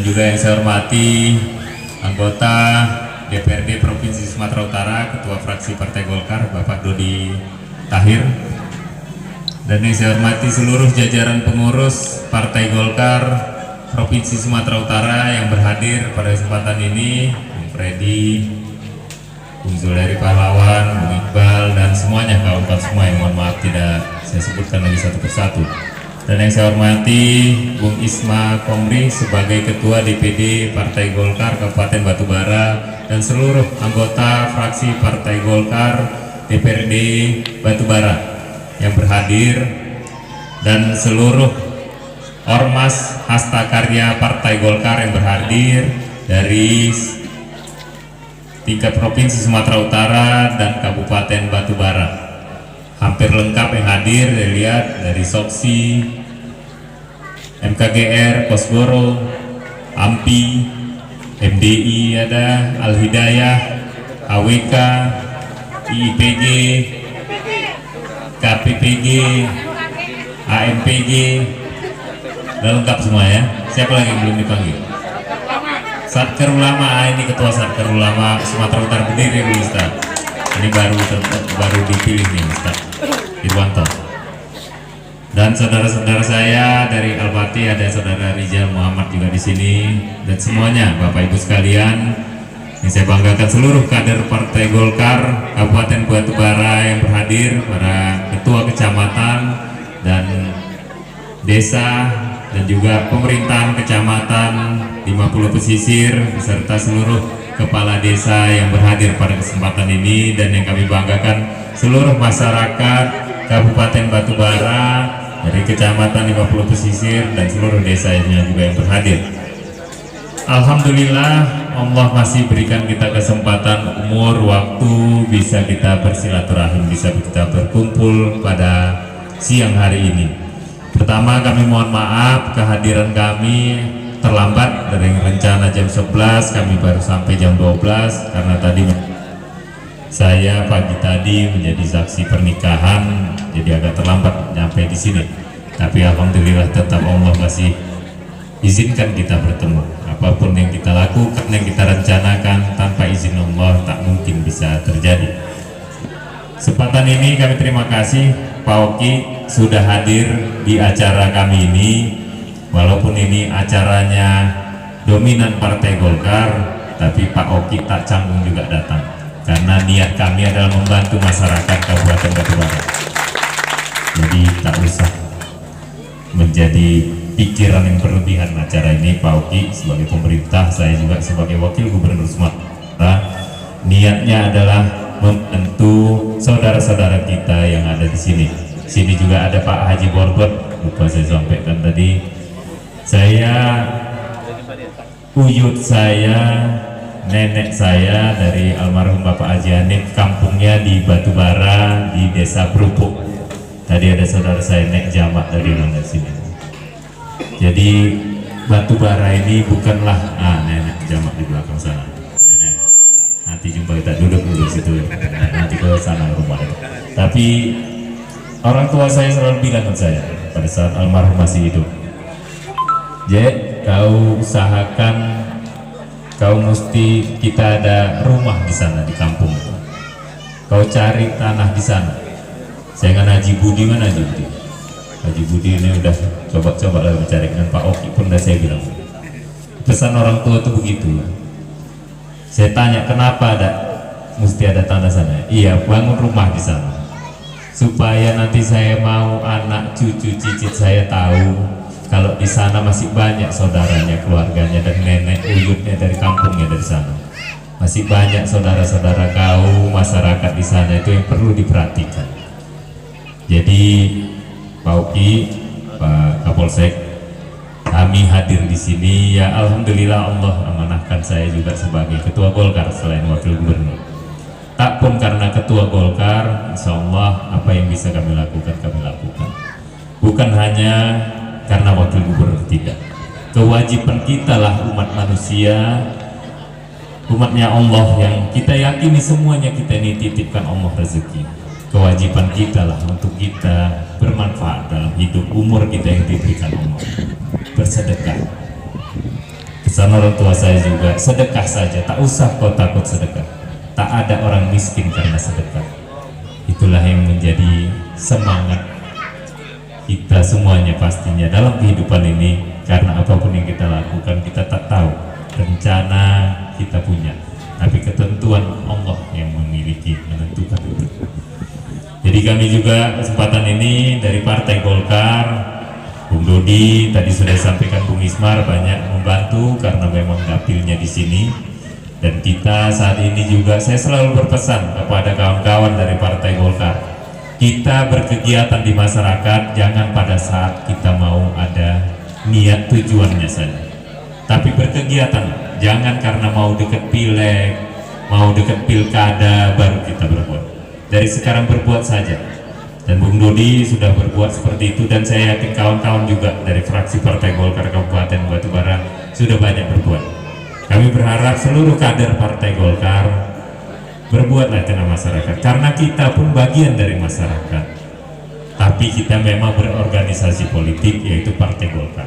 juga yang saya hormati anggota DPRD Provinsi Sumatera Utara, Ketua Fraksi Partai Golkar Bapak Dodi Tahir, dan yang saya hormati seluruh jajaran pengurus Partai Golkar Provinsi Sumatera Utara yang berhadir pada kesempatan ini, Bung Freddy, Bung Zuleri Pahlawan, Bung Iqbal, dan semuanya, kawan-kawan semua yang mohon maaf tidak saya sebutkan lagi satu persatu. Dan yang saya hormati Bung Isma Komri sebagai Ketua DPD Partai Golkar Kabupaten Batubara dan seluruh anggota fraksi Partai Golkar DPRD Batubara yang berhadir, dan seluruh Ormas Hasta Karya Partai Golkar yang berhadir dari tingkat Provinsi Sumatera Utara dan Kabupaten Batubara. Hampir lengkap yang hadir, dilihat dari Soksi, MKGR, Kosgoro, AMPI, MDI ada, Al Hidayah, AWK, IIPG, KPPG, AMPG, udah lengkap semua ya. Siapa lagi yang belum dipanggil? Satker Ulama, ini Ketua Satker Ulama Sumatera Utara berdiri dulu Ustaz. Ini baru dipilih nih Ustaz Irwanto. Dan saudara-saudara saya dari Al-Pati, ada saudara Rizal Muhammad juga di sini, dan semuanya Bapak Ibu sekalian yang saya banggakan, seluruh kader Partai Golkar Kabupaten Batubara yang berhadir, para ketua kecamatan dan desa, dan juga pemerintahan kecamatan 50 pesisir beserta seluruh kepala desa yang berhadir pada kesempatan ini, dan yang kami banggakan seluruh masyarakat Kabupaten Batubara dari kecamatan 50 pesisir dan seluruh desanya juga yang berhadir. Alhamdulillah, Allah masih berikan kita kesempatan, umur, waktu, bisa kita bersilaturahim, bisa kita berkumpul pada siang hari ini. Pertama, kami mohon maaf kehadiran kami terlambat dari rencana jam 11, kami baru sampai jam 12 karena tadi saya pagi tadi menjadi saksi pernikahan, jadi agak terlambat nyampe di sini. Tapi alhamdulillah tetap Allah masih izinkan kita bertemu. Apapun yang kita lakukan, yang kita rencanakan, tanpa izin Allah tak mungkin bisa terjadi. Kesempatan ini kami terima kasih Pak Oki sudah hadir di acara kami ini, walaupun ini acaranya dominan Partai Golkar, tapi Pak Oki tak canggung juga datang, karena niat kami adalah membantu masyarakat Kabupaten Batubara. Jadi tak usah menjadi pikiran yang berlebihan acara ini. Pak Oki sebagai pemerintah, saya juga sebagai wakil gubernur Sumatera, niatnya adalah membantu saudara-saudara kita yang ada di sini. Sini juga ada Pak Haji Borbot, lupa saya sampaikan tadi. Saya, uyut saya, nenek saya dari almarhum Bapak Haji Hanif, kampungnya di Batubara di Desa Brupuk. Tadi ada saudara saya Nek Jamak dari mana sini. Jadi Batubara ini bukanlah nenek Jamak di belakang sana. Nenek. Nanti jumpa, kita duduk dulu situ. Nanti ke sana rumah. Tapi orang tua saya selalu bilang ke saya pada saat almarhum masih hidup, Jek, kau usahakan, kau mesti, kita ada rumah di sana di kampung, kau cari tanah di sana. Saya dengan Haji Budi, mana Haji Budi? Haji Budi ini udah coba-coba lah mencari, dengan Pak Oki pun udah saya bilang. Pesan orang tua itu begitu. Saya tanya kenapa mesti ada tanah sana? Iya, bangun rumah di sana, supaya nanti saya mau anak cucu cicit saya tahu kalau di sana masih banyak saudaranya, keluarganya, dan nenek uyutnya dari kampungnya dari sana. Masih banyak saudara-saudara kau, masyarakat di sana itu yang perlu diperhatikan. Jadi Pak Oki, Pak Kapolsek, kami hadir di sini ya alhamdulillah, Allah amanahkan saya juga sebagai Ketua Golkar selain Wakil Gubernur. Tak pun karena Ketua Golkar, insya Allah apa yang bisa kami lakukan, kami lakukan. Bukan hanya karena Wakil Gubernur, tidak. Kewajiban kita lah umat manusia, umatnya Allah yang kita yakini semuanya kita ini titipkan Allah rezeki. Kewajiban kita lah untuk kita bermanfaat dalam hidup, umur kita yang diberikan Allah. Bersedekah. pesan orang tua saya juga, sedekah saja, tak usah kau takut sedekah, tak ada orang miskin karena sedekah. Itulah yang menjadi semangat kita semuanya pastinya dalam kehidupan ini, karena apapun yang kita lakukan kita tak tahu rencana kita punya, tapi ketentuan Allah yang memiliki menentukan itu. Jadi kami juga kesempatan ini dari Partai Golkar, Bung Dodi tadi sudah sampaikan, Bung Ismar banyak membantu karena memang dapilnya di sini, dan kita saat ini juga saya selalu berpesan kepada kawan-kawan dari Partai Golkar, kita berkegiatan di masyarakat jangan pada saat kita mau ada niat tujuannya saja, tapi berkegiatan jangan karena mau deket pileg, mau deket pilkada baru kita berbuat. Dari sekarang berbuat saja, dan Bung Dodi sudah berbuat seperti itu, dan saya yakin kawan-kawan juga dari fraksi Partai Golkar Kabupaten Batubara sudah banyak berbuat. Kami berharap seluruh kader Partai Golkar berbuatlah di tengah masyarakat, karena kita pun bagian dari masyarakat, tapi kita memang berorganisasi politik yaitu Partai Golkar.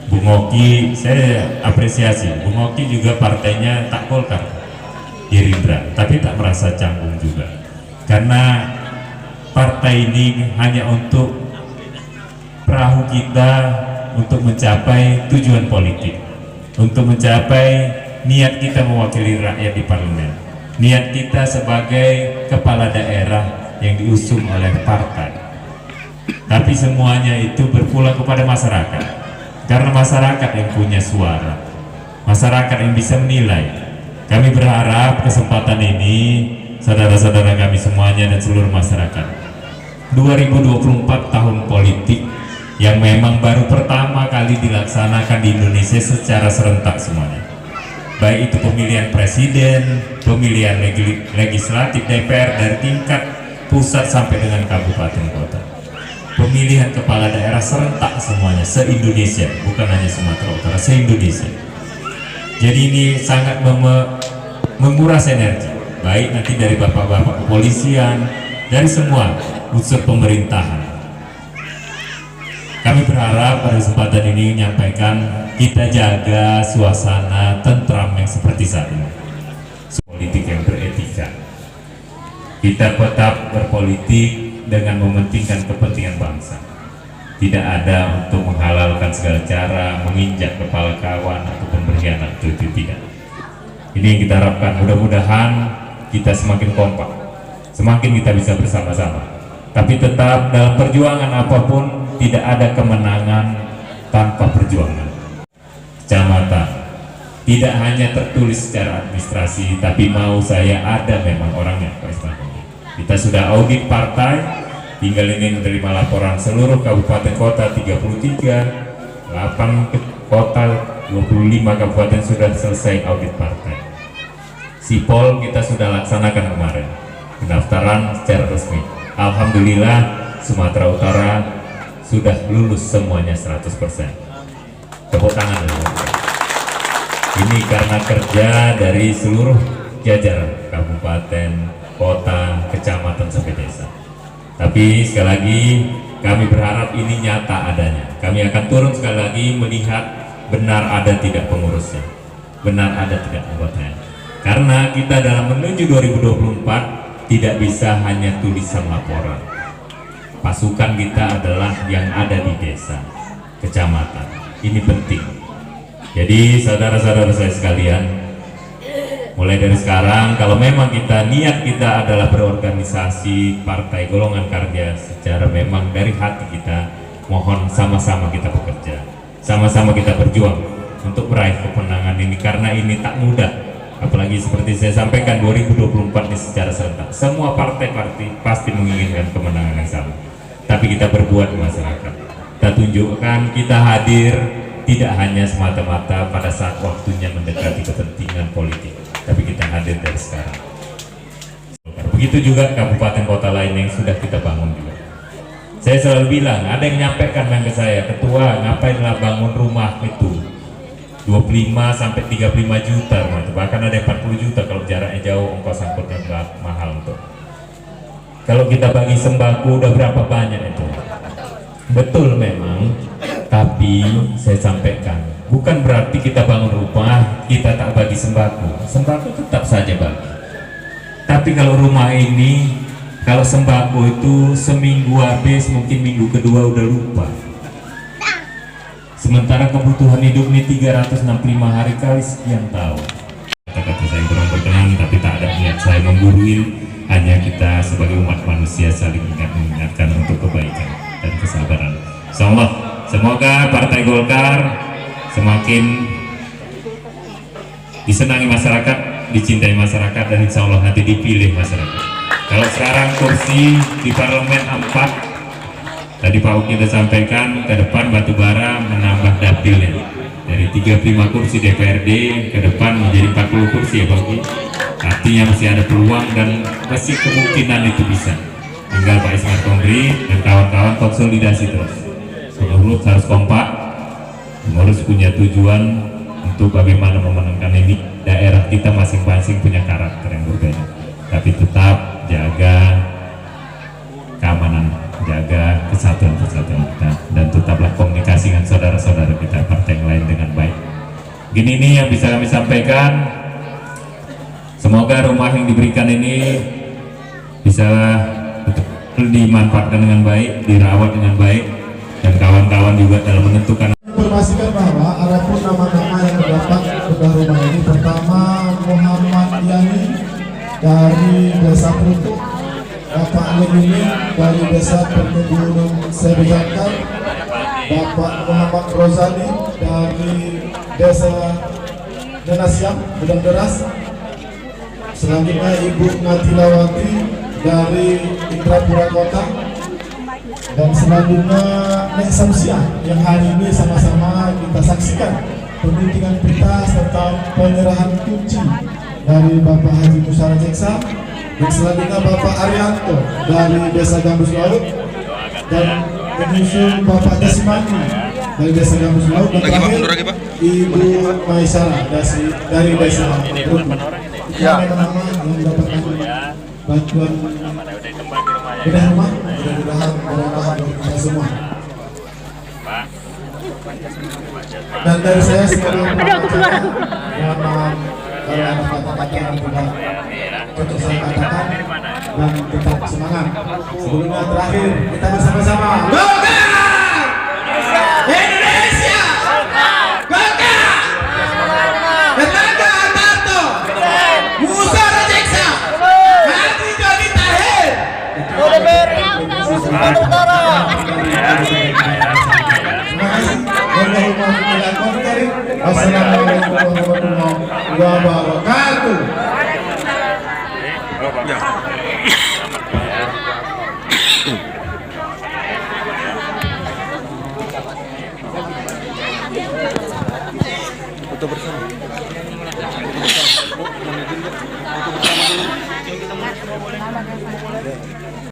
Bung Oki saya apresiasi, Bung Oki juga partainya tak Golkar, Gerindra, tapi tak merasa canggung juga, karena partai ini hanya untuk perahu kita untuk mencapai tujuan politik, untuk mencapai niat kita mewakili rakyat di parlemen, niat kita sebagai kepala daerah yang diusung oleh partai. Tapi semuanya itu berpulang kepada masyarakat, karena masyarakat yang punya suara, masyarakat yang bisa menilai. Kami berharap kesempatan ini saudara-saudara kami semuanya dan seluruh masyarakat, 2024 tahun politik yang memang baru pertama kali dilaksanakan di Indonesia secara serentak semuanya, baik itu pemilihan presiden, pemilihan legislatif DPR dari tingkat pusat sampai dengan kabupaten kota, pemilihan kepala daerah serentak semuanya se-Indonesia, bukan hanya Sumatera Utara, se-Indonesia. Jadi ini sangat menguras energi, baik nanti dari bapak-bapak kepolisian, dari semua unsur pemerintahan. Kami berharap pada kesempatan ini menyampaikan kita jaga suasana tentram yang seperti saat ini, politik yang beretika. Kita tetap berpolitik dengan mementingkan kepentingan bangsa, tidak ada untuk menghalalkan segala cara, menginjak kepala kawan ataupun berkhianat, itu tidak. Ini yang kita harapkan, mudah-mudahan kita semakin kompak, semakin kita bisa bersama-sama, tapi tetap dalam perjuangan apapun tidak ada kemenangan tanpa perjuangan. Kecamatan tidak hanya tertulis secara administrasi, tapi mau saya ada memang orangnya. Kita sudah audit partai, tinggal ini menerima laporan seluruh kabupaten kota 33, 8 kota, 25 kabupaten sudah selesai audit partai. Sipol kita sudah laksanakan kemarin, pendaftaran secara resmi. Alhamdulillah Sumatera Utara sudah lulus semuanya 100%. Tepuk tangan dulu. Ini karena kerja dari seluruh jajaran kabupaten, kota, kecamatan sampai desa. Tapi sekali lagi kami berharap ini nyata adanya. Kami akan turun sekali lagi melihat benar ada tidak pengurusnya, benar ada tidak anggotanya. Karena kita dalam menuju 2024 tidak bisa hanya tulisan laporan. Pasukan kita adalah yang ada di desa, kecamatan. Ini penting. Jadi saudara-saudara saya sekalian, mulai dari sekarang kalau memang kita niat kita adalah berorganisasi partai golongan karya secara memang dari hati kita, mohon sama-sama kita bekerja, sama-sama kita berjuang untuk meraih kemenangan ini, karena ini tak mudah. Apalagi seperti saya sampaikan 2024 ini secara serentak, semua partai-partai pasti menginginkan kemenangan yang sama. Tapi kita berbuat di masyarakat, kita tunjukkan kita hadir tidak hanya semata-mata pada saat waktunya mendekati kepentingan politik, tapi kita hadir dari sekarang. Begitu juga kabupaten kota lain yang sudah kita bangun juga. Saya selalu bilang, ada yang menyampaikan ke saya, ketua ngapainlah bangun rumah itu 25 sampai 35 juta rumah itu, bahkan ada 40 juta kalau jaraknya jauh, ongkos angkutnya mahal untuk. Kalau kita bagi sembako udah berapa banyak itu? Betul memang, tapi saya sampaikan Bukan berarti kita bangun rumah, kita tak bagi sembako. Sembako tetap saja bagi. Tapi kalau rumah ini, kalau sembako itu seminggu habis, mungkin minggu kedua udah lupa. Sementara kebutuhan hidup ini 365 hari kali sekian tahun. Kata-kata saya kurang berkenan, tapi tak ada niat saya menggurui. Hanya kita sebagai umat manusia saling mengingatkan untuk kebaikan dan kesabaran. Insyaallah, semoga Partai Golkar semakin disenangi masyarakat, dicintai masyarakat, dan insya Allah nanti dipilih masyarakat. Kalau sekarang kursi di parlemen 4, tadi Pak Uki sudah sampaikan, ke depan batubara menambah dapilnya dari 35 kursi DPRD ke depan menjadi 40 kursi ya Pak Uki. Artinya masih ada peluang dan masih kemungkinan itu bisa. Tinggal Pak Ismar Kongri dan kawan-kawan konsolidasi terus. Pengurus harus kompak, pengurus punya tujuan untuk bagaimana memenangkan ini. Daerah kita masing-masing punya karakter yang berbeda, tapi tetap jaga keamanan, jaga kesatuan kita, dan tetaplah komunikasi dengan saudara-saudara kita partai yang lain dengan baik. Gini ini yang bisa kami sampaikan. Semoga rumah yang diberikan ini bisa dimanfaatkan dengan baik, dirawat dengan baik, dan kawan-kawan juga dalam menentukan. Informasikan bahwa ada pun nama-nama yang terdapat bedah rumah ini. Pertama, Muhammad Yani dari Desa Perutuk, Bapak Legini dari Desa Perkebunan Sebijakar, Bapak Muhammad Rozali dari Desa Denasiam, Bedang Deras. Selanjutnya Ibu Natilawati dari Indrapura Kota, dan selanjutnya Nek Samsia yang hari ini sama-sama kita saksikan pembintingan pita serta penyerahan kunci dari Bapak Haji Musara Jeksa, dan selanjutnya Bapak Arianto dari Desa Gambus Laut, dan menyusul Bapak Desimani dari Desa Gambus Laut, dan terakhir Ibu Maisara dari Desa Rumput. Ya, nama yang mendapatkan bantuan bedah rumah, mudah-mudahan bermanfaat bagi kita semua. Dan dari saya sebagai mohon maaf kalau ada kata-kata yang tidak cocok saya katakan, dan tetap semangat. Sebelumnya terakhir kita bersama-sama. Indonesia! Wassalamualaikum warahmatullahi wabarakatuh. Foto bersama.